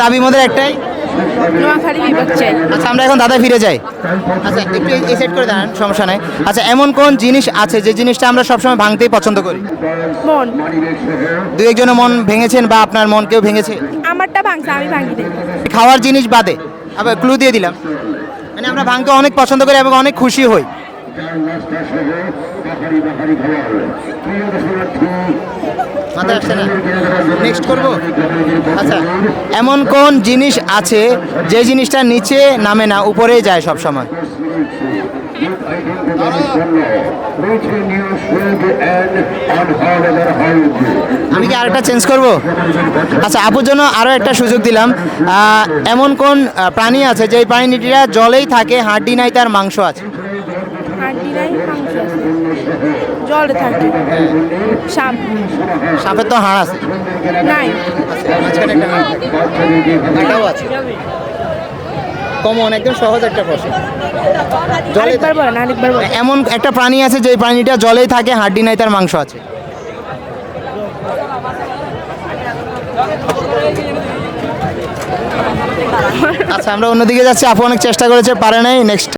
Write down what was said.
দাবি মোদের একটাই। নোয়াখালী বিভাগ চাই। আচ্ছা আমরা এখন দাদা ফিরে যাই। আচ্ছা একটু এই সেট করে দেন, সমস্যা নাই। আচ্ছা এমন কোন জিনিস আছে যে জিনিসটা আমরা সবসময় ভাঙতেই পছন্দ করি? মন। দু একজনের মন ভেঙেছেন বা আপনার মন কেউ ভেঙেছে? আমারটা ভাঙছে, আমি ভাঙি দিই। খাওয়ার জিনিস বাদে আবার ক্লু দিয়ে দিলাম, মানে আমরা ভাঙতে অনেক পছন্দ করি এবং অনেক খুশি হই। মাথায় আসছে না, নেক্সট করবো। আচ্ছা এমন কোন জিনিস আছে যে জিনিসটা নিচে নামে না, উপরেই যায় সব সময়? আমি কি আরেকটা চেঞ্জ করব? আচ্ছা আপুর জন্য আরও একটা সুযোগ দিলাম। এমন কোন প্রাণী আছে যে প্রাণীটিরা জলেই থাকে, হাড্ডি নাই তার মাংস আছে? হাড্ডি নাই, মাংস আছে, জলে থাকে। সাপ। সাপের তো হাড় আছে। নাই। মাঝখানে একটা হাড় থাকে। কাঁটাও আছে। কমন, একদম সহজ একটা প্রশ্ন। আরেকবার বলেন, আরেকবার বলেন। এমন একটা প্রাণী আছে যে প্রাণীটা জলেই থাকে, হাড্ডি নাই তার মাংস আছে? আচ্ছা আমরা অন্যদিকে যাচ্ছি, আপু অনেক চেষ্টা করেছে, পারে নাই। নেক্সট